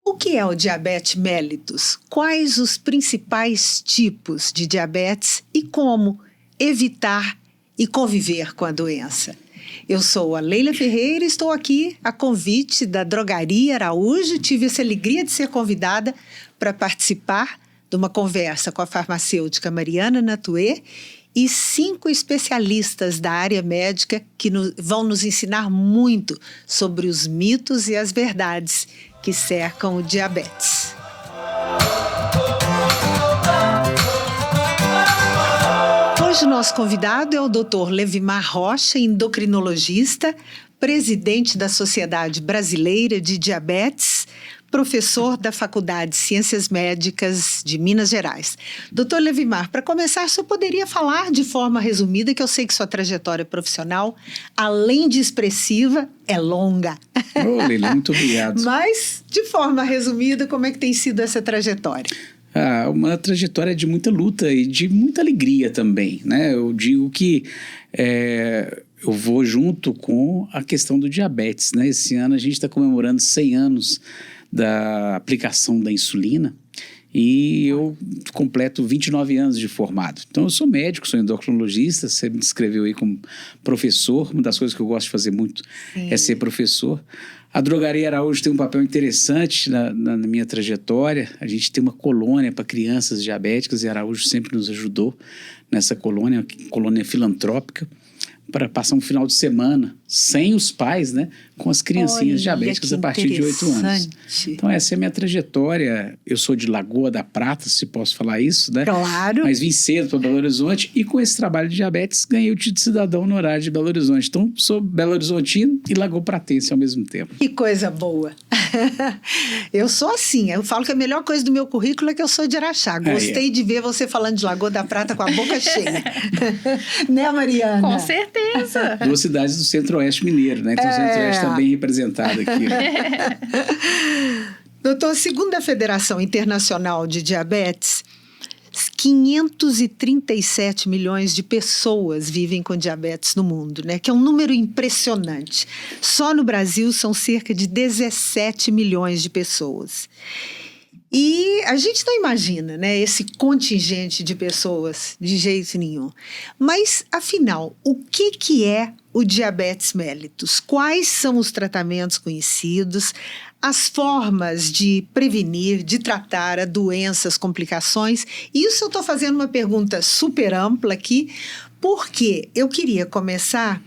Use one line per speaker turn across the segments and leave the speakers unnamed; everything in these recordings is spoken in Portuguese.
O que é o diabetes mellitus? Quais os principais tipos de diabetes e como evitar e conviver com a doença? Eu sou a Leila Ferreira e estou aqui a convite da Drogaria Araújo. Tive essa alegria de ser convidada para participar de uma conversa com a farmacêutica Mariana Natuê e 5 especialistas da área médica que vão nos ensinar muito sobre os mitos e as verdades que cercam o diabetes. Hoje o nosso convidado é o Dr. Levimar Rocha, endocrinologista, presidente da Sociedade Brasileira de Diabetes, professor da Faculdade de Ciências Médicas de Minas Gerais. Doutor Levimar, para começar, o senhor poderia falar de forma resumida, que eu sei que sua trajetória profissional, além de expressiva, é longa.
Ô, Leila, muito obrigado.
Mas, de forma resumida, como é que tem sido essa trajetória?
Uma trajetória de muita luta e de muita alegria também, né? Eu digo que eu vou junto com a questão do diabetes, né? Esse ano a gente está comemorando 100 anos da aplicação da insulina e eu completo 29 anos de formado. Então eu sou médico, sou endocrinologista, você me descreveu aí como professor. Uma das coisas que eu gosto de fazer muito é ser professor. A Drogaria Araújo tem um papel interessante na minha trajetória. A gente tem uma colônia para crianças diabéticas e Araújo sempre nos ajudou nessa colônia, colônia filantrópica, para passar um final de semana sem os pais, né, com as criancinhas diabéticas a partir de 8 anos. Então essa é a minha trajetória. Eu sou de Lagoa da Prata, se posso falar isso, né?
Claro.
Mas vim cedo para Belo Horizonte e com esse trabalho de diabetes ganhei o título de cidadão honorário de Belo Horizonte. Então sou Belo Horizontino e lagopratense ao mesmo tempo.
Que coisa boa. Eu sou assim, eu falo que a melhor coisa do meu currículo é que eu sou de Araxá. Gostei de ver você falando de Lagoa da Prata com a boca cheia. Né, Mariana?
Com certeza.
2 cidades do Centro-Oeste mineiro, né? Então o Centro-Oeste está bem representado aqui.
Doutor, segundo a Federação Internacional de Diabetes, 537 milhões de pessoas vivem com diabetes no mundo, né? Que é um número impressionante. Só no Brasil são cerca de 17 milhões de pessoas. E a gente não imagina, né, esse contingente de pessoas de jeito nenhum. Mas, afinal, o que é o diabetes mellitus? Quais são os tratamentos conhecidos, as formas de prevenir, de tratar a doenças, complicações? Isso eu estou fazendo uma pergunta super ampla aqui, porque eu queria começar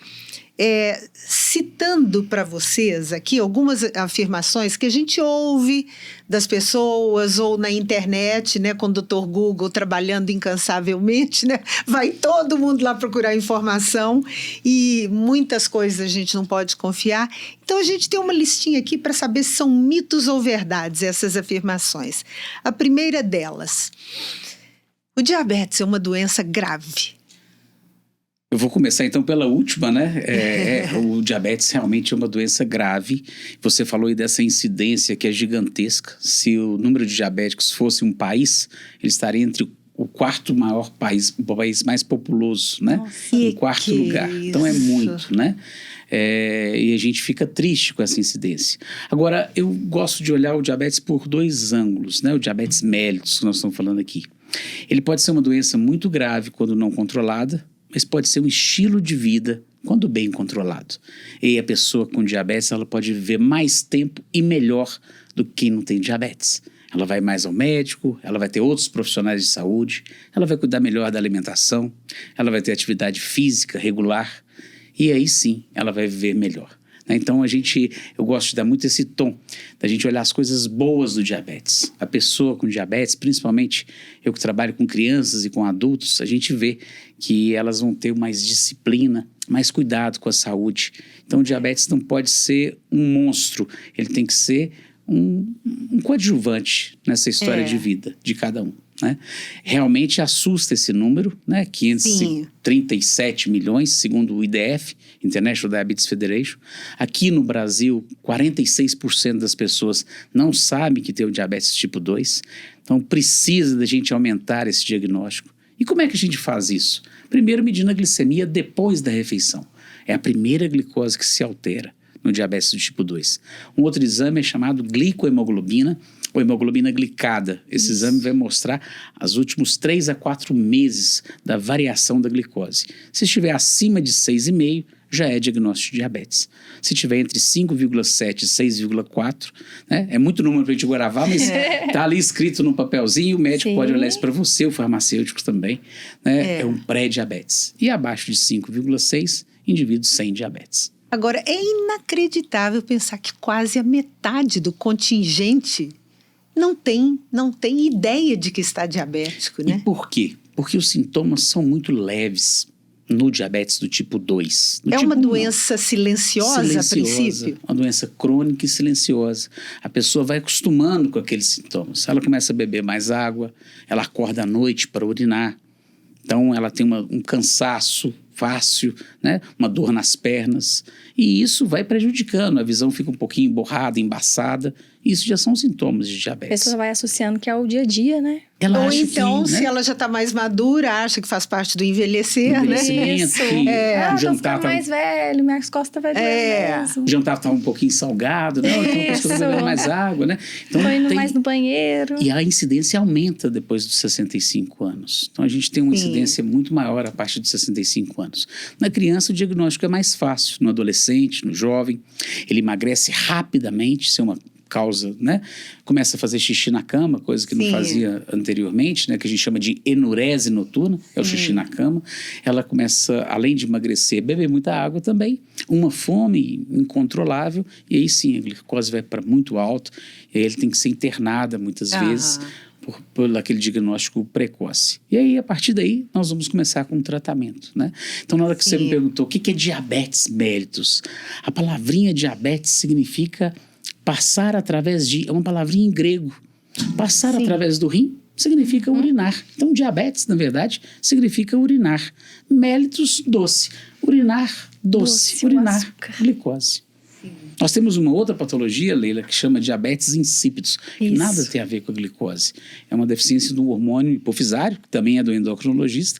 citando para vocês aqui algumas afirmações que a gente ouve das pessoas ou na internet, né, com o Dr. Google trabalhando incansavelmente, né, vai todo mundo lá procurar informação e muitas coisas a gente não pode confiar. Então a gente tem uma listinha aqui para saber se são mitos ou verdades essas afirmações. A primeira delas: o diabetes é uma doença grave.
Eu vou começar então pela última, né? O diabetes realmente é uma doença grave. Você falou aí dessa incidência que é gigantesca. Se o número de diabéticos fosse um país, ele estaria entre o 4º maior país, o país mais populoso, né? Em 4º lugar. Então é muito, né? E a gente fica triste com essa incidência. Agora, eu gosto de olhar o diabetes por 2 ângulos, né? O diabetes mellitus, que nós estamos falando aqui. Ele pode ser uma doença muito grave quando não controlada, mas pode ser um estilo de vida quando bem controlado. E a pessoa com diabetes, ela pode viver mais tempo e melhor do que quem não tem diabetes. Ela vai mais ao médico, ela vai ter outros profissionais de saúde, ela vai cuidar melhor da alimentação, ela vai ter atividade física regular e aí sim ela vai viver melhor. Então eu gosto de dar muito esse tom, da gente olhar as coisas boas do diabetes. A pessoa com diabetes, principalmente eu que trabalho com crianças e com adultos, a gente vê que elas vão ter mais disciplina, mais cuidado com a saúde. Então o diabetes não pode ser um monstro, ele tem que ser um coadjuvante nessa história de vida de cada um, né? Realmente assusta esse número, né? 537 milhões, segundo o IDF, International Diabetes Federation. Aqui no Brasil, 46% das pessoas não sabem que tem o diabetes tipo 2. Então precisa da gente aumentar esse diagnóstico. E como é que a gente faz isso? Primeiro, medindo a glicemia depois da refeição. É a primeira glicose que se altera. no diabetes do tipo 2. Um outro exame é chamado glicohemoglobina, ou hemoglobina glicada. Esse exame vai mostrar os últimos 3 a 4 meses da variação da glicose. Se estiver acima de 6,5, já é diagnóstico de diabetes. Se estiver entre 5,7 e 6,4, né? É muito número para a gente gravar, mas está ali escrito no papelzinho, o médico pode olhar isso para você, o farmacêutico também. Né? É um pré-diabetes. E abaixo de 5,6, indivíduo sem diabetes.
Agora, é inacreditável pensar que quase a metade do contingente não tem ideia de que está diabético, né?
E por quê? Porque os sintomas são muito leves no diabetes do tipo 2.
É uma doença silenciosa, a princípio?
Uma doença crônica e silenciosa. A pessoa vai acostumando com aqueles sintomas. Ela começa a beber mais água, ela acorda à noite para urinar. Então, ela tem um cansaço fácil, né? Uma dor nas pernas. E isso vai prejudicando. A visão fica um pouquinho borrada, embaçada. Isso já são sintomas de
A
diabetes.
pessoa vai associando que é o dia a dia, né?
Ela
Ou
acha
então,
que,
se
né?
ela já está mais madura, acha que faz parte do envelhecer, né?
Envelhecimento, que
Ah,
o
tô
jantar
ficando mais velho, minhas costas vai doer mesmo.
o jantar está um pouquinho salgado, né? Então a pessoa vai beber mais água, né? Então,
Tô indo mais no banheiro.
E a incidência aumenta depois dos 65 anos. Então, a gente tem uma incidência muito maior a partir dos 65 anos. Na criança, o diagnóstico é mais fácil. No adolescente, no jovem, ele emagrece rapidamente, isso é uma causa, né? Começa a fazer xixi na cama, coisa que não fazia anteriormente, né? Que a gente chama de enurese noturna, é o xixi na cama. Ela começa, além de emagrecer, beber muita água também, uma fome incontrolável, e aí sim, a glicose vai para muito alto, e aí ele tem que ser internada muitas vezes, por aquele diagnóstico precoce. E aí, a partir daí, nós vamos começar com o tratamento, né? Então, na hora que você me perguntou o que é diabetes mellitus, a palavrinha diabetes significa passar através de, é uma palavrinha em grego, passar através do rim significa urinar. Então, diabetes, na verdade, significa urinar. Mellitus, doce. Urinar, doce. Urinar, glicose. Nós temos uma outra patologia, Leila, que chama diabetes insípidos, que nada tem a ver com a glicose. É uma deficiência do hormônio hipofisário, que também é do endocrinologista.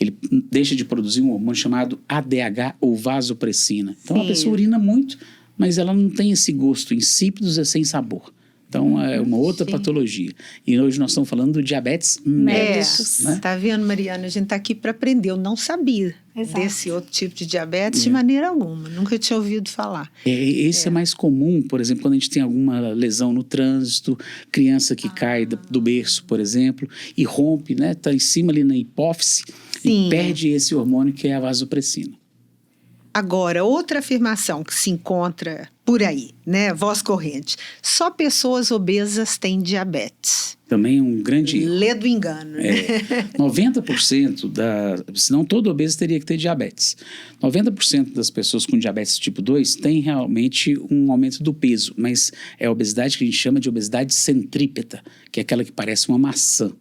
Ele deixa de produzir um hormônio chamado ADH ou vasopressina. Então, a pessoa urina muito, mas ela não tem esse gosto. Insípidos é sem sabor. Então, é uma outra patologia. E hoje nós estamos falando do diabetes mellitus. Né?
Tá vendo, Mariana? A gente está aqui para aprender. Eu não sabia desse outro tipo de diabetes de maneira alguma. Nunca tinha ouvido falar.
Esse é mais comum, por exemplo, quando a gente tem alguma lesão no trânsito, criança que cai do berço, por exemplo, e rompe, né? Está em cima ali na hipófise e perde esse hormônio que é a vasopressina.
Agora, outra afirmação que se encontra por aí, né? Voz corrente. Só pessoas obesas têm diabetes.
Também é um grande erro.
Lê do engano. Né?
90% senão todo obeso teria que ter diabetes. 90% das pessoas com diabetes tipo 2 têm realmente um aumento do peso, mas é a obesidade que a gente chama de obesidade centrípeta, que é aquela que parece uma maçã.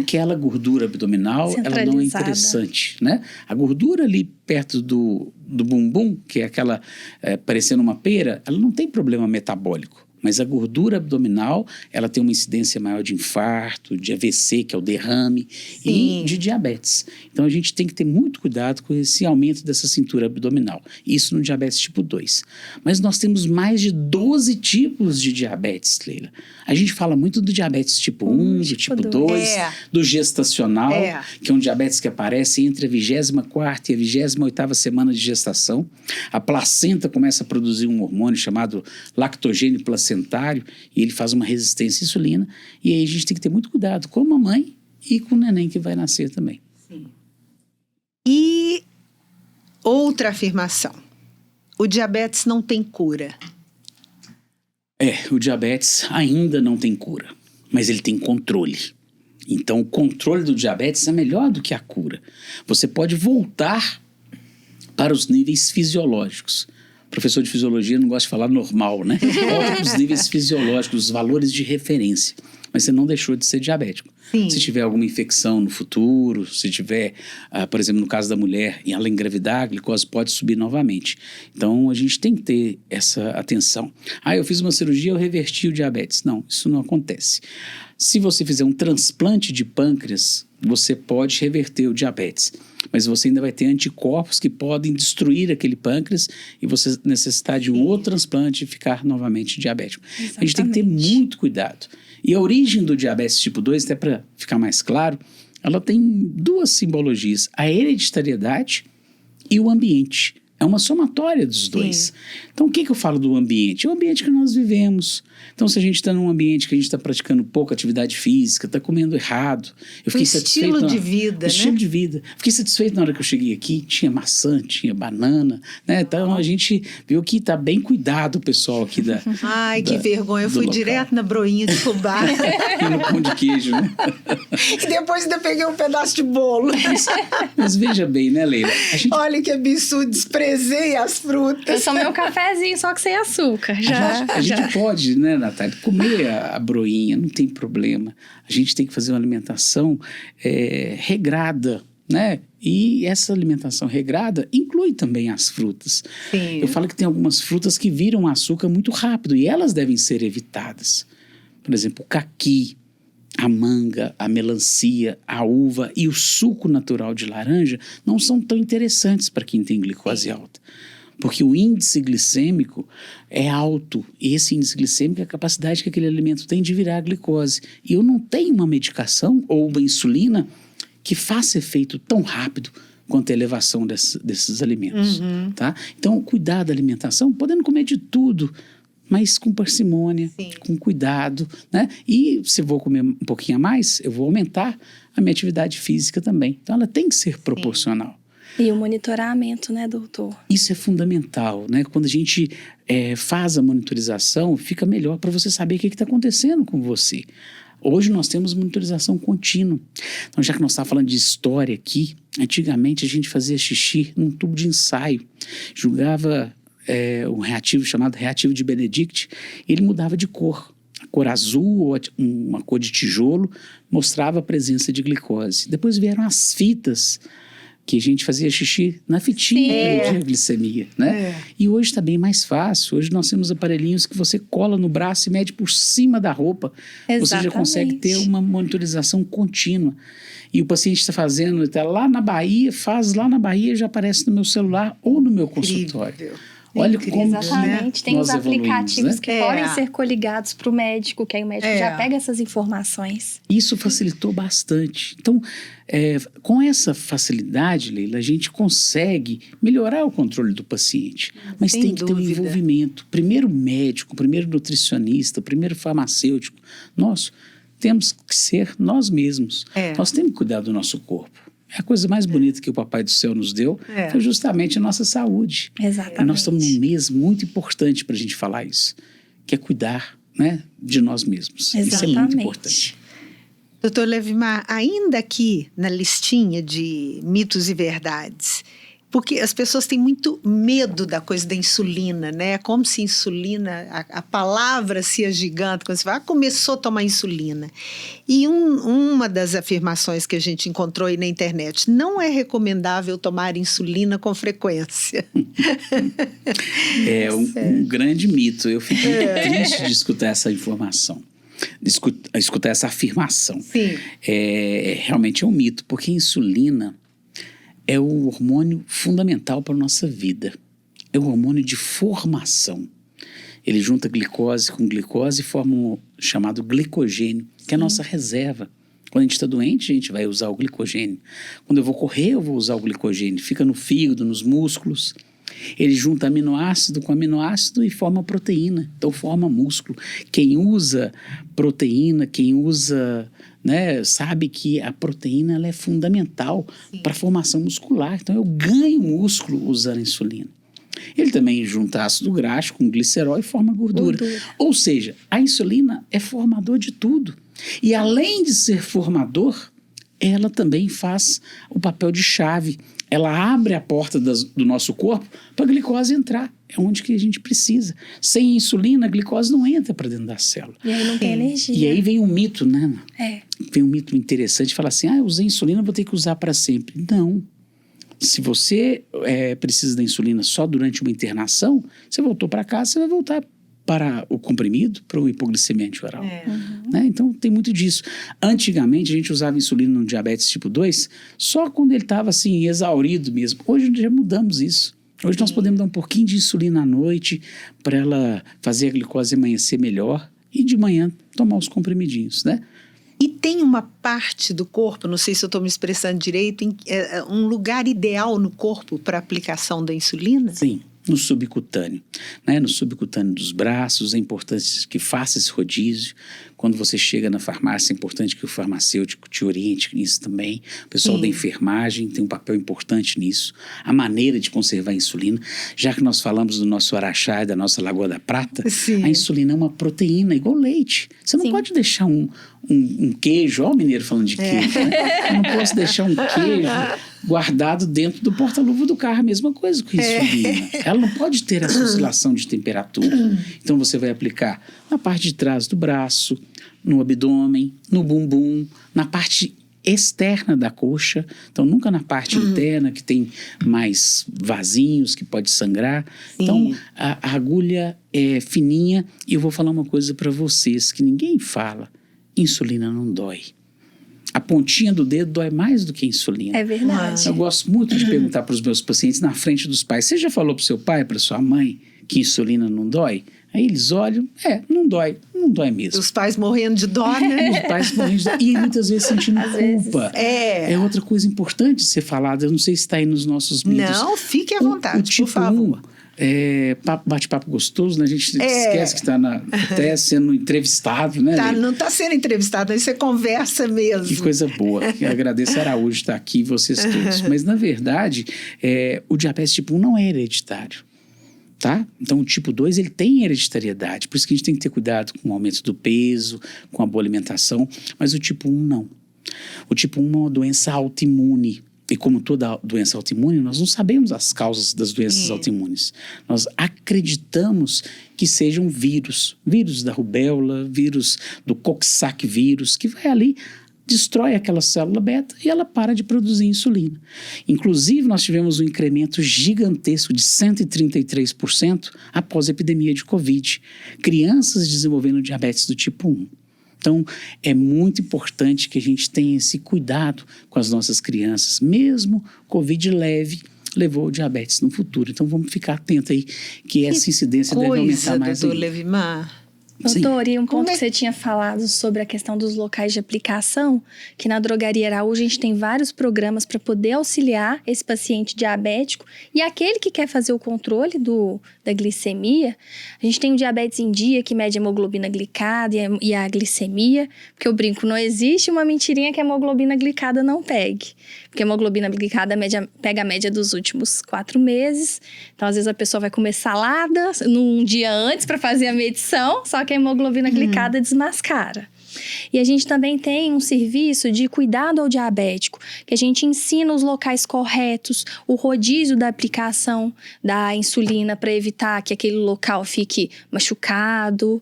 Aquela gordura abdominal, ela não é interessante, né? A gordura ali perto do bumbum, que é aquela parecendo uma pera, ela não tem problema metabólico. Mas a gordura abdominal, ela tem uma incidência maior de infarto, de AVC, que é o derrame, e de diabetes. Então, a gente tem que ter muito cuidado com esse aumento dessa cintura abdominal. Isso no diabetes tipo 2. Mas nós temos mais de 12 tipos de diabetes, Leila. A gente fala muito do diabetes tipo 1, do tipo 2, do gestacional, que é um diabetes que aparece entre a 24ª e a 28ª semana de gestação. A placenta começa a produzir um hormônio chamado lactogênio placentário, e ele faz uma resistência à insulina, e aí a gente tem que ter muito cuidado com a mamãe e com o neném que vai nascer também.
E outra afirmação, o diabetes não tem cura.
O diabetes ainda não tem cura, mas ele tem controle. Então, o controle do diabetes é melhor do que a cura. Você pode voltar para os níveis fisiológicos. Professor de fisiologia não gosta de falar normal, né? Volta para os níveis fisiológicos, os valores de referência. Mas você não deixou de ser diabético. Se tiver alguma infecção no futuro, se tiver, por exemplo, no caso da mulher, e ela engravidar, a glicose pode subir novamente. Então, a gente tem que ter essa atenção. Eu fiz uma cirurgia, eu reverti o diabetes. Não, isso não acontece. Se você fizer um transplante de pâncreas, você pode reverter o diabetes. mas você ainda vai ter anticorpos que podem destruir aquele pâncreas e você necessitar de um outro transplante e ficar novamente diabético.
Exatamente.
A gente tem que ter muito cuidado. E a origem do diabetes tipo 2, até para ficar mais claro, ela tem duas simbologias: a hereditariedade e o ambiente. É uma somatória dos dois. Então, o que eu falo do ambiente? É o ambiente que nós vivemos. Então, se a gente está num ambiente que a gente está praticando pouca atividade física, está comendo errado...
O estilo de vida, né?
Estilo de vida. Fiquei satisfeito na hora que eu cheguei aqui. Tinha maçã, tinha banana, né? Então, a gente viu que está bem cuidado o pessoal aqui da...
Ai, que vergonha. Eu fui direto na broinha de fubá.
E no pão de queijo, né?
E depois ainda peguei um pedaço de bolo.
Mas veja bem, né, Leila?
Olha que absurdo, desprezei as frutas.
Eu sou meu cafezinho, só que sem açúcar.
A gente pode, né, Natália, comer a broinha, não tem problema. A gente tem que fazer uma alimentação regrada, né? E essa alimentação regrada inclui também as frutas.
Sim.
Eu falo que tem algumas frutas que viram açúcar muito rápido e elas devem ser evitadas. Por exemplo, o caqui, a manga, a melancia, a uva e o suco natural de laranja não são tão interessantes para quem tem glicose alta. Porque o índice glicêmico é alto. E esse índice glicêmico é a capacidade que aquele alimento tem de virar glicose. E eu não tenho uma medicação ou uma insulina que faça efeito tão rápido quanto a elevação desses alimentos. Tá? Então, cuidar da alimentação, podendo comer de tudo, mas com parcimônia, com cuidado, né? E se eu vou comer um pouquinho a mais, eu vou aumentar a minha atividade física também. Então, ela tem que ser proporcional.
E o monitoramento, né, doutor?
Isso é fundamental, né? Quando a gente faz a monitorização, fica melhor para você saber o que está acontecendo com você. Hoje nós temos monitorização contínua. Então, já que nós estamos falando de história aqui, antigamente a gente fazia xixi num tubo de ensaio, jogava um reativo chamado reativo de Benedict, ele mudava de cor. A cor azul ou uma cor de tijolo mostrava a presença de glicose. Depois vieram as fitas, que a gente fazia xixi na fitinha para medir a glicemia, né? E hoje está bem mais fácil. Hoje nós temos aparelhinhos que você cola no braço e mede por cima da roupa.
Exatamente.
Você já consegue ter uma monitorização contínua. E o paciente está fazendo, está lá na Bahia, faz lá na Bahia, já aparece no meu celular ou no meu consultório. Olha como
exatamente. Tem os aplicativos que podem ser coligados para o médico, que aí o médico já pega essas informações.
Isso facilitou bastante. Então, com essa facilidade, Leila, a gente consegue melhorar o controle do paciente. Mas tem que ter um envolvimento. Primeiro médico, primeiro nutricionista, primeiro farmacêutico. Nós temos que ser nós mesmos. Nós temos que cuidar do nosso corpo. A coisa mais bonita que o Papai do Céu nos deu foi justamente a nossa saúde.
Exatamente.
E nós estamos num mês muito importante para a gente falar isso, que é cuidar, né, de nós mesmos.
Exatamente.
Isso é muito importante.
Doutor Levimar, ainda aqui na listinha de mitos e verdades, porque as pessoas têm muito medo da coisa da insulina, né? Como se insulina, a palavra se agiganta, quando você fala, começou a tomar insulina. E uma das afirmações que a gente encontrou aí na internet, não é recomendável tomar insulina com frequência.
É um grande mito. Eu fico triste de escutar essa informação. Escutar essa afirmação.
Sim.
Realmente é um mito, porque a insulina é o hormônio fundamental para a nossa vida. É o hormônio de formação. Ele junta glicose com glicose e forma um chamado glicogênio, que é a nossa reserva. Quando a gente está doente, a gente vai usar o glicogênio. Quando eu vou correr, eu vou usar o glicogênio. Fica no fígado, nos músculos. Ele junta aminoácido com aminoácido e forma proteína. Então, forma músculo. Quem usa proteína, quem usa... né, sabe que a proteína ela é fundamental para a formação muscular. Então, eu ganho músculo usando a insulina. Ele também junta ácido graxo com glicerol e forma gordura. Ou seja, a insulina é formador de tudo. E além de ser formador, ela também faz o papel de chave. Ela abre a porta do nosso corpo para a glicose entrar. É onde que a gente precisa. Sem insulina, a glicose não entra para dentro da célula.
E aí não tem energia.
E aí vem um mito, né? Vem um mito interessante, fala assim, eu usei insulina, vou ter que usar para sempre. Não. Se você precisa da insulina só durante uma internação, você voltou para casa, você vai voltar para o comprimido, para o hipoglicemia antioral. né? Então tem muito disso. Antigamente a gente usava insulina no diabetes tipo 2 só quando ele estava assim, exaurido mesmo. Hoje já mudamos isso. Hoje nós podemos dar um pouquinho de insulina à noite para ela fazer a glicose amanhecer melhor e de manhã tomar os comprimidinhos, né?
E tem uma parte do corpo, não sei se eu estou me expressando direito, um lugar ideal no corpo para aplicação da insulina?
Sim, no subcutâneo, né? No subcutâneo dos braços, é importante que faça esse rodízio. Quando você chega na farmácia, é importante que o farmacêutico te oriente nisso também. O pessoal da enfermagem tem um papel importante nisso. A maneira de conservar a insulina. Já que nós falamos do nosso araxá e da nossa Lagoa da Prata, a insulina é uma proteína, igual leite. Você não pode deixar um queijo, olha o mineiro falando de queijo, né? Eu não posso deixar um queijo guardado dentro do porta-luva do carro, a mesma coisa com a insulina. Ela não pode ter essa oscilação de temperatura. Então você vai aplicar na parte de trás do braço, no abdômen, no bumbum, na parte externa da coxa, então nunca na parte interna que tem mais vasinhos que pode sangrar. Então a agulha é fininha e eu vou falar uma coisa para vocês que ninguém fala: insulina não dói. A pontinha do dedo dói mais do que a insulina.
É verdade.
Eu gosto muito de perguntar para os meus pacientes na frente dos pais: você já falou para o seu pai, para sua mãe que insulina não dói? Aí eles olham, não dói mesmo.
Os pais morrendo de dó, né?
Os pais morrendo de dó. E muitas vezes sentindo culpa. É outra coisa importante de ser falada. Eu não sei se está aí nos nossos vídeos.
Não, fique à vontade,
tipo
por favor.
Bate-papo gostoso, né? A gente esquece que está até sendo entrevistado, né?
Não está sendo entrevistado, aí você conversa mesmo.
Que coisa boa. Eu agradeço a Araújo estar aqui e vocês todos. Mas, na verdade, o diabetes tipo 1 não é hereditário. Tá? Então, o tipo 2, ele tem hereditariedade. Por isso que a gente tem que ter cuidado com o aumento do peso, com a boa alimentação. Mas o tipo 1, não. O tipo 1 é uma doença autoimune. E como toda doença autoimune, nós não sabemos as causas das doenças autoimunes. Nós acreditamos que sejam vírus. Vírus da rubéola, vírus do Coxsackie vírus, que vai ali, destrói aquela célula beta e ela para de produzir insulina. Inclusive, nós tivemos um incremento gigantesco de 133% após a epidemia de Covid. Crianças desenvolvendo diabetes do tipo 1. Então, é muito importante que a gente tenha esse cuidado com as nossas crianças. Mesmo Covid leve levou ao diabetes no futuro. Então, vamos ficar atentos aí que essa incidência deve aumentar mais.
Doutor Levimar.
Doutor, e um ponto que você tinha falado sobre a questão dos locais de aplicação, que na Drogaria Araújo a gente tem vários programas para poder auxiliar esse paciente diabético e aquele que quer fazer o controle da glicemia. A gente tem o diabetes em dia, que mede a hemoglobina glicada e a glicemia, porque eu brinco, não existe uma mentirinha que a hemoglobina glicada não pegue. Porque a hemoglobina glicada pega a média dos últimos 4 meses. Então, às vezes, a pessoa vai comer salada num dia antes para fazer a medição, só que a hemoglobina glicada desmascara. E a gente também tem um serviço de cuidado ao diabético, que a gente ensina os locais corretos, o rodízio da aplicação da insulina para evitar que aquele local fique machucado,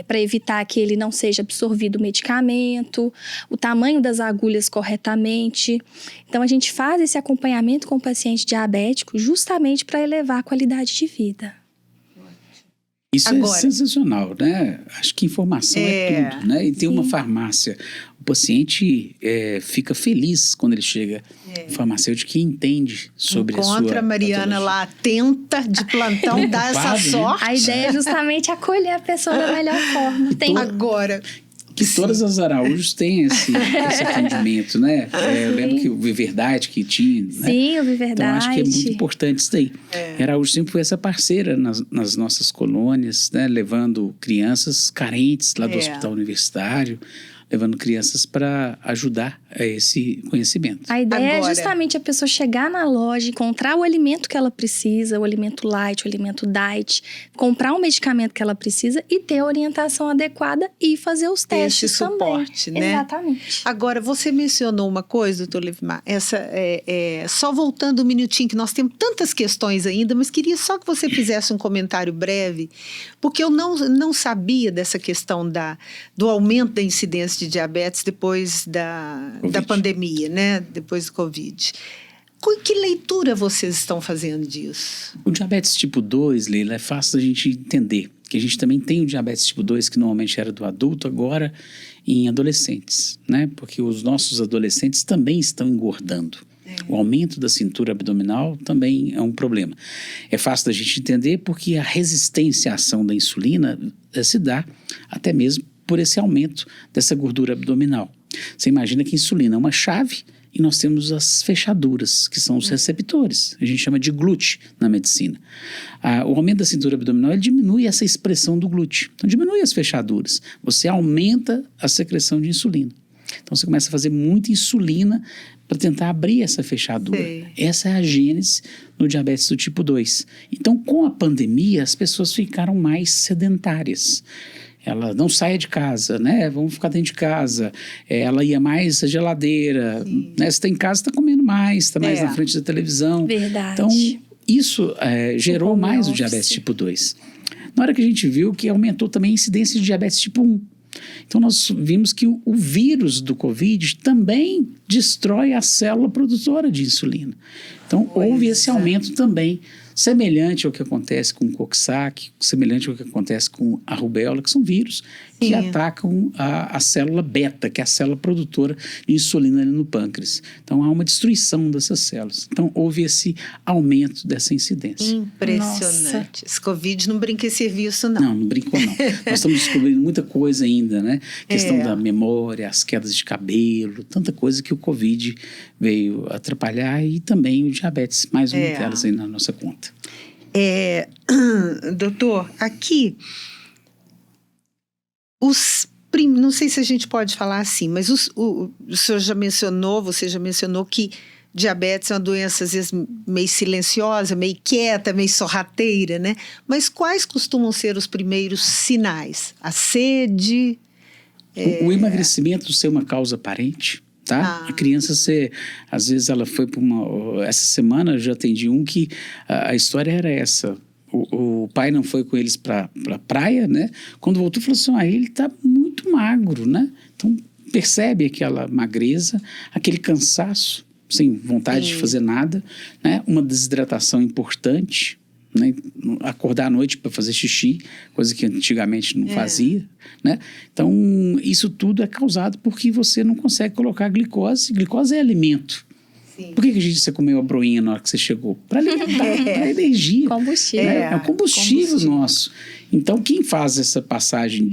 para evitar que ele não seja absorvido o medicamento, o tamanho das agulhas corretamente. Então, a gente faz esse acompanhamento com o paciente diabético justamente para elevar a qualidade de vida.
Isso agora, é sensacional, né? Acho que informação é tudo, né? E tem uma farmácia. O paciente fica feliz quando ele chega no farmacêutico que entende sobre a sua
Encontra a Mariana lá atenta, de plantão, dá essa sorte.
A ideia é justamente acolher a pessoa da melhor forma.
Agora...
Que todas as Araújos têm esse atendimento, né? Eu lembro que o Viverdade que tinha, né?
Sim, o Viverdade.
Então, acho que é muito importante isso daí. A Araújo sempre foi essa parceira nas nossas colônias, né? Levando crianças carentes lá do hospital universitário, levando crianças para ajudar a esse conhecimento.
A ideia é justamente a pessoa chegar na loja, encontrar o alimento que ela precisa, o alimento light, o alimento diet, comprar o medicamento que ela precisa e ter a orientação adequada e fazer os testes também.
Esse suporte, né?
Exatamente.
Agora, você mencionou uma coisa, doutor Levimar, só voltando um minutinho, que nós temos tantas questões ainda, mas queria só que você fizesse um comentário breve, porque eu não sabia dessa questão do aumento da incidência de diabetes depois da pandemia, né? Depois do Covid. Que leitura vocês estão fazendo disso?
O diabetes tipo 2, Leila, é fácil da gente entender. que a gente também tem o diabetes tipo 2, que normalmente era do adulto, agora em adolescentes, né? Porque os nossos adolescentes também estão engordando. O aumento da cintura abdominal também é um problema. É fácil da gente entender porque a resistência à ação da insulina se dá até mesmo por esse aumento dessa gordura abdominal. Você imagina que a insulina é uma chave e nós temos as fechaduras, que são os receptores. A gente chama de glúten na medicina. O aumento da cintura abdominal ele diminui essa expressão do glúten. Então, diminui as fechaduras. Você aumenta a secreção de insulina. Então, você começa a fazer muita insulina para tentar abrir essa fechadura.
Sim.
Essa é a gênese no diabetes do tipo 2. Então, com a pandemia, as pessoas ficaram mais sedentárias. Ela não saia de casa, né? Vamos ficar dentro de casa. Ela ia mais à geladeira. Né? Se está em casa, está comendo mais, está mais na frente da televisão.
Verdade.
Então, isso gerou
home
mais o
office.
diabetes tipo 2. Na hora que a gente viu que aumentou também a incidência de diabetes tipo 1. Então, nós vimos que o vírus do Covid também destrói a célula produtora de insulina. Então, houve esse aumento também, semelhante ao que acontece com o Coxsackie, semelhante ao que acontece com a rubéola, que são vírus que atacam a célula beta, que é a célula produtora de insulina ali no pâncreas. Então, há uma destruição dessas células. Então, houve esse aumento dessa incidência.
Impressionante. Esse Covid não brinca em serviço, não.
Não brincou, não. Nós estamos descobrindo muita coisa ainda, né? Questão da memória, as quedas de cabelo, tanta coisa que o Covid veio atrapalhar e também o diabetes, mais uma delas aí na nossa conta.
Doutor, aqui, não sei se a gente pode falar assim, mas o senhor já mencionou, você já mencionou que diabetes é uma doença, às vezes, meio silenciosa, meio quieta, meio sorrateira, né? Mas quais costumam ser os primeiros sinais? A sede?
O emagrecimento ser uma causa aparente, tá? A criança às vezes ela foi para essa semana eu já atendi que a história era essa. O pai não foi com eles para a praia, né? Quando voltou, falou assim, ele está muito magro, né? Então, percebe aquela magreza, aquele cansaço, sem vontade de fazer nada, né? Uma desidratação importante, né? Acordar à noite para fazer xixi, coisa que antigamente não fazia, né? Então, isso tudo é causado porque você não consegue colocar glicose. Glicose é alimento. Por que você comeu a broinha na hora que você chegou? Para alimentar, para energia.
Combustível.
É o combustível nosso. Então, quem faz essa passagem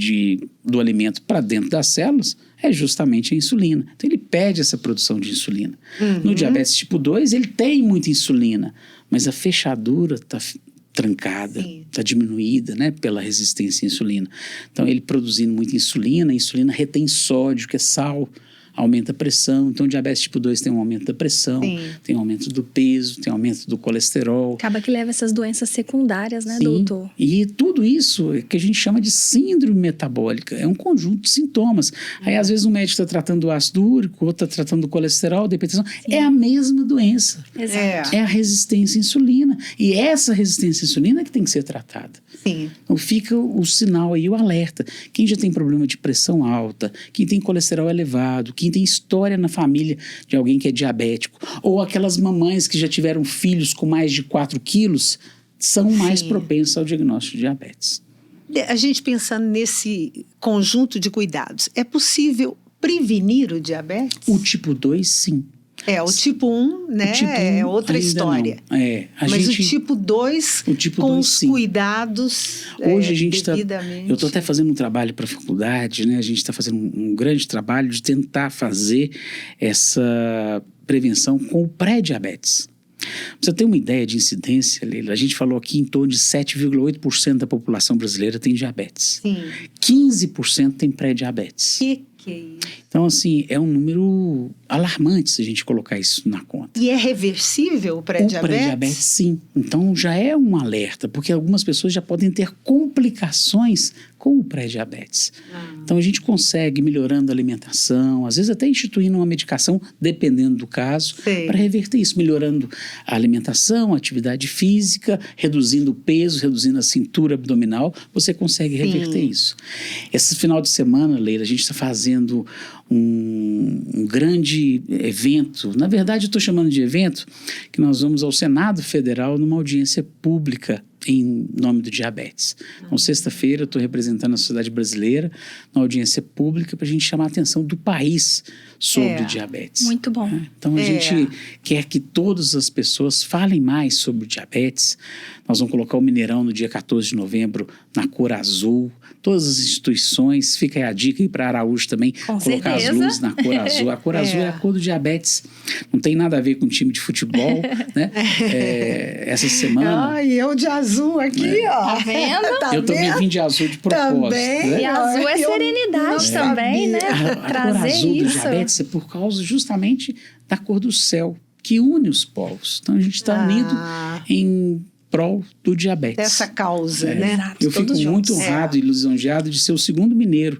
do alimento para dentro das células é justamente a insulina. Então, ele pede essa produção de insulina. No diabetes tipo 2, ele tem muita insulina, mas a fechadura está trancada, está diminuída, né, pela resistência à insulina. Então, ele produzindo muita insulina, a insulina retém sódio, que é sal, aumenta a pressão. Então, o diabetes tipo 2 tem um aumento da pressão, tem um aumento do peso, tem um aumento do colesterol.
Acaba que leva essas doenças secundárias, né,
Sim.
doutor?
E tudo isso que a gente chama de síndrome metabólica. É um conjunto de sintomas. Aí, às vezes, um médico está tratando do ácido úrico, outro está tratando do colesterol, da hipertensão. É a mesma doença.
Exato.
É a resistência à insulina. E essa resistência à insulina é que tem que ser tratada.
Sim.
Então fica o sinal aí, o alerta. Quem já tem problema de pressão alta, quem tem colesterol elevado, quem tem história na família de alguém que é diabético, ou aquelas mamães que já tiveram filhos com mais de 4 quilos, são mais propensas ao diagnóstico de diabetes.
A gente pensando nesse conjunto de cuidados, é possível prevenir o diabetes?
O tipo 2, sim.
O tipo 1, né, é outra história.
Não.
Mas o tipo 2, com
2,
os
sim.
cuidados
Hoje a gente
devidamente...
Eu estou até fazendo um trabalho para a faculdade, né? A gente está fazendo um grande trabalho de tentar fazer essa prevenção com o pré-diabetes. Pra você ter uma ideia de incidência, Leila, a gente falou aqui em torno de 7,8% da população brasileira tem diabetes.
Sim.
15% tem pré-diabetes.
Que é isso?
Então, assim, é um número alarmante se a gente colocar isso na conta.
E é reversível o pré-diabetes?
O pré-diabetes, sim. Então, já é um alerta, porque algumas pessoas já podem ter complicações com o pré-diabetes. Então, a gente consegue, melhorando a alimentação, às vezes até instituindo uma medicação, dependendo do caso, para reverter isso, melhorando a alimentação, a atividade física, reduzindo o peso, reduzindo a cintura abdominal, você consegue reverter isso. Esse final de semana, Leila, a gente está fazendo um grande evento. Na verdade, eu estou chamando de evento que nós vamos ao Senado Federal numa audiência pública em nome do diabetes. Então, sexta-feira, eu estou representando a sociedade brasileira na audiência pública para a gente chamar a atenção do país sobre o diabetes.
Muito bom.
Então, a gente quer que todas as pessoas falem mais sobre o diabetes. Nós vamos colocar o Mineirão no dia 14 de novembro na cor azul. Todas as instituições, fica aí a dica aí para Araújo também,
Com
colocar
certeza.
as luzes na cor azul. A cor azul é a cor do diabetes. Não tem nada a ver com time de futebol, né? Essa semana...
Ai, eu de azul aqui, ó.
Tá vendo?
Tá
eu também
vendo?
vim de azul de propósito.
Também.
Né?
E azul é
Eu
serenidade
não
também, né?
sabia.
A cor
Trazer
azul do
isso.
diabetes é por causa justamente da cor do céu, que une os povos. Então, a gente está unido em prol do diabetes.
Dessa causa, né?
Exato.
Eu fico
todos
muito
juntos.
honrado e lisonjeado de ser o segundo mineiro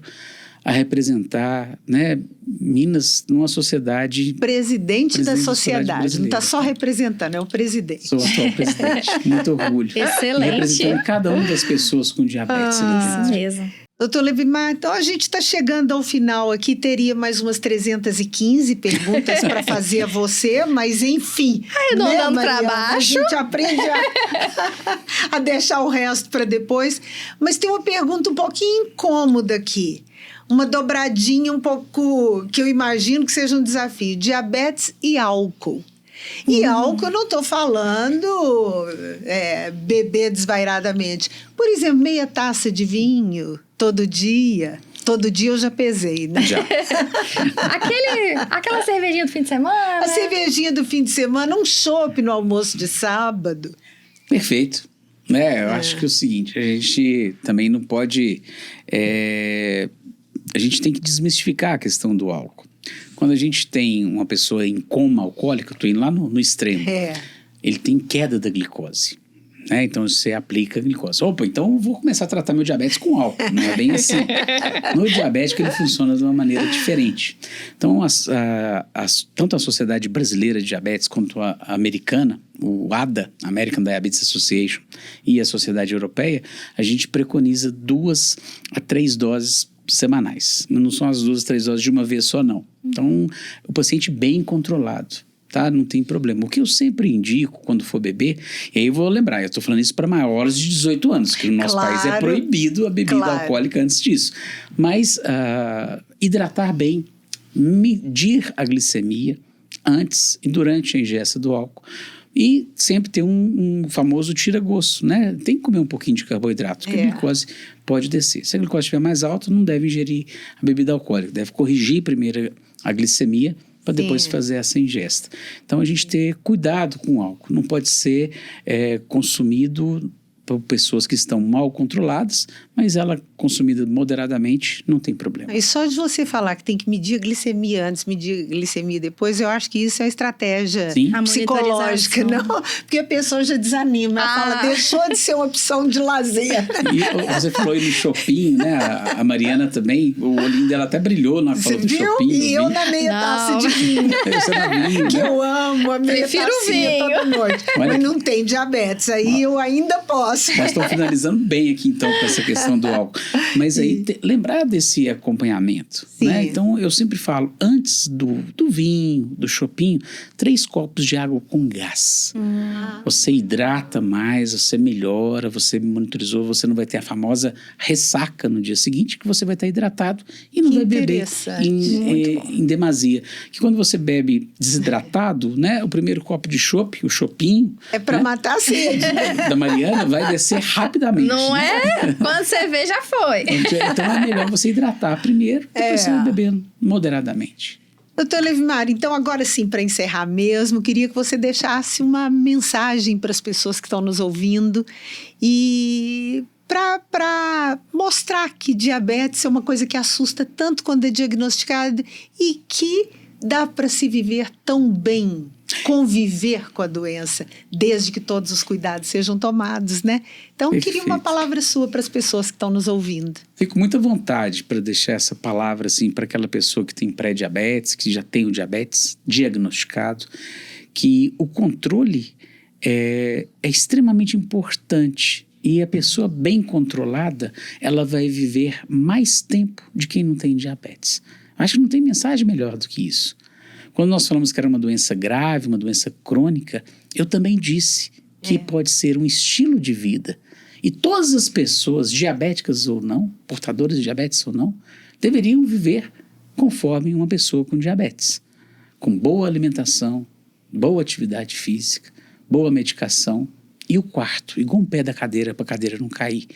a representar, né, Minas numa sociedade...
Presidente da sociedade. Não está
brasileira.
só representando, é o presidente.
Sou o atual presidente. Muito orgulho.
Excelente.
Representando cada uma das pessoas com diabetes.
Isso mesmo.
Doutor Levimar, então a gente está chegando ao final aqui, teria mais umas 315 perguntas para fazer a você, mas enfim.
Arredondando
né,
pra
Mariana?
baixo.
A gente aprende a deixar o resto para depois. Mas tem uma pergunta um pouquinho incômoda aqui. Uma dobradinha um pouco, que eu imagino que seja um desafio. Diabetes e álcool. E álcool eu não estou falando beber desvairadamente. Por exemplo, meia taça de vinho todo dia. Todo dia eu já pesei, né?
Já.
Aquela cervejinha do fim de semana.
A cervejinha do fim de semana, um chopp no almoço de sábado.
Perfeito. Eu acho que é o seguinte, a gente também não pode... a gente tem que desmistificar a questão do álcool. Quando a gente tem uma pessoa em coma alcoólica, eu estou indo lá no extremo, ele tem queda da glicose. Né? Então, você aplica a glicose. Opa, então eu vou começar a tratar meu diabetes com álcool. Não é bem assim. No diabético, ele funciona de uma maneira diferente. Então, tanto a Sociedade Brasileira de Diabetes quanto a americana, o ADA, American Diabetes Association, e a Sociedade Europeia, a gente preconiza 2 a 3 doses semanais. Não são as 2 a 3 doses de uma vez só, não. Então, o paciente bem controlado, tá? Não tem problema. O que eu sempre indico quando for beber, e aí eu vou lembrar, eu estou falando isso para maiores de 18 anos, que no nosso país é proibido a bebida alcoólica antes disso. Mas hidratar bem, medir a glicemia antes e durante a ingesta do álcool. E sempre ter um famoso tira-gosto, né? Tem que comer um pouquinho de carboidrato, porque a glicose pode descer. Se a glicose estiver mais alta, não deve ingerir a bebida alcoólica. Deve corrigir primeiro a glicemia para depois fazer essa ingesta. Então, a gente ter cuidado com o álcool. Não pode ser consumido por pessoas que estão mal controladas, mas ela consumida moderadamente não tem problema.
E só de você falar que tem que medir a glicemia antes, medir a glicemia depois, eu acho que isso é estratégia psicológica, não? Porque a pessoa já desanima, ela fala, deixou de ser uma opção de lazer.
E você falou aí no shopping, né? A Mariana também, o olhinho dela até brilhou na fala do shopping.
E eu na meia taça de vinho.
Você na vinho,
Que
né?
eu amo a meia
Prefiro
tacinha
vinho.
toda noite. Mas não tem diabetes, aí eu ainda posso.
Nós estamos finalizando bem aqui, então, com essa questão do álcool. Mas aí, lembrar desse acompanhamento, né? Então, eu sempre falo, antes do vinho, do chopinho, 3 copos de água com gás. Você hidrata mais, você melhora, você monitorizou, você não vai ter a famosa ressaca no dia seguinte, que você vai estar hidratado e não vai beber em demasia. Que quando você bebe desidratado, né? O primeiro copo de chopp, o chopinho...
É para matar a sede.
Da Mariana vai descer rapidamente.
Não
né?
é? Quando você vê, já foi.
Então é melhor você hidratar primeiro, depois você vai bebendo moderadamente.
Doutor Levimar, então agora sim, para encerrar mesmo, queria que você deixasse uma mensagem para as pessoas que estão nos ouvindo e para mostrar que diabetes é uma coisa que assusta tanto quando é diagnosticada e que dá para se viver tão bem, conviver com a doença, desde que todos os cuidados sejam tomados, né? Então, eu queria uma palavra sua para as pessoas que estão nos ouvindo.
Fico com muita vontade para deixar essa palavra assim para aquela pessoa que tem pré-diabetes, que já tem o diabetes diagnosticado, que o controle é extremamente importante. E a pessoa bem controlada, ela vai viver mais tempo de quem não tem diabetes. Acho que não tem mensagem melhor do que isso. Quando nós falamos que era uma doença grave, uma doença crônica, eu também disse que pode ser um estilo de vida. E todas as pessoas, diabéticas ou não, portadoras de diabetes ou não, deveriam viver conforme uma pessoa com diabetes. Com boa alimentação, boa atividade física, boa medicação. E o quarto, igual um pé da cadeira para a cadeira não cair,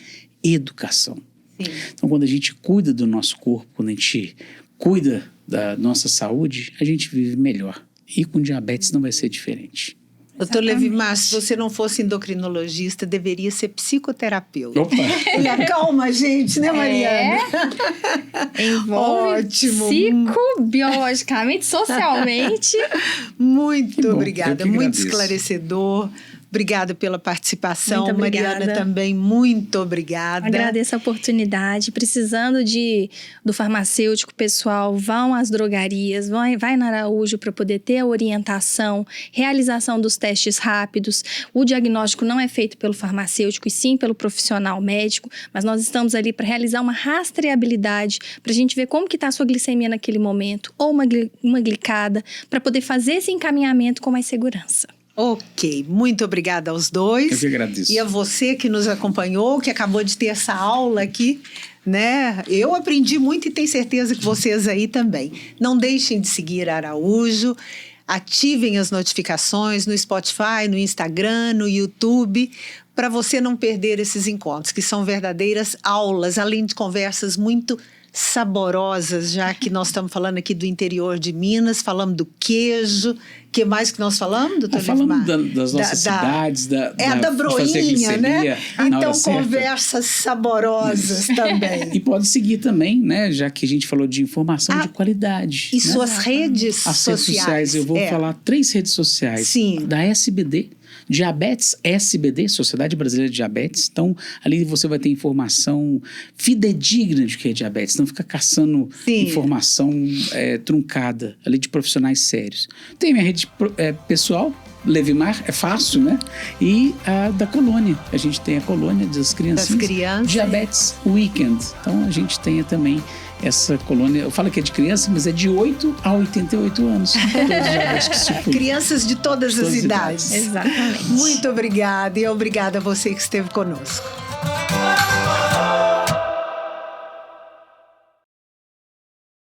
educação.
Sim.
Então, quando a gente cuida do nosso corpo, quando a gente cuida da nossa saúde, a gente vive melhor. E com diabetes não vai ser diferente.
Doutor Levimar, se você não fosse endocrinologista, deveria ser psicoterapeuta.
Opa!
Ele acalma a gente, né, Mariana?
Envolve
Ótimo.
psicobiologicamente, socialmente.
Muito
Que bom,
obrigada,
eu que
muito
agradeço.
esclarecedor. Obrigada pela participação.
Muito obrigada.
Mariana também, muito obrigada.
Agradeço a oportunidade. Precisando do farmacêutico, pessoal, vão às drogarias, vai na Araújo para poder ter a orientação, realização dos testes rápidos. O diagnóstico não é feito pelo farmacêutico e sim pelo profissional médico, mas nós estamos ali para realizar uma rastreabilidade, para a gente ver como que está a sua glicemia naquele momento, ou uma glicada, para poder fazer esse encaminhamento com mais segurança.
Ok, muito obrigada aos dois.
Eu que agradeço.
E a você que nos acompanhou, que acabou de ter essa aula aqui, né? Eu aprendi muito e tenho certeza que vocês aí também. Não deixem de seguir a Araújo, ativem as notificações no Spotify, no Instagram, no YouTube, para você não perder esses encontros, que são verdadeiras aulas, além de conversas muito saborosas, já que nós estamos falando aqui do interior de Minas, falamos do queijo. O que mais que nós falamos, doutor
Falando
Levimar?
das nossas cidades,
da
de fazer
broinha,
glicemia
né?
na hora
Então,
certa.
conversas saborosas também.
E pode seguir também, né? Já que a gente falou de informação de qualidade.
E
né?
suas redes
As redes sociais, eu vou falar 3 redes sociais.
Sim.
Da SBD, Diabetes SBD, Sociedade Brasileira de Diabetes. Então, ali você vai ter informação fidedigna de que é diabetes. Não fica caçando informação truncada ali de profissionais sérios. Tem minha rede pessoal, Levimar, é fácil, né? E a da colônia. A gente tem a colônia das criancinhas.
Das crianças.
Diabetes Weekend. Então, a gente tem também essa colônia. Eu falo que é de criança, mas é de 8 a 88 anos. Todos os diabéticos se cuidam.
Crianças de todas as idades.
Exatamente.
Muito obrigada e obrigada a você que esteve conosco.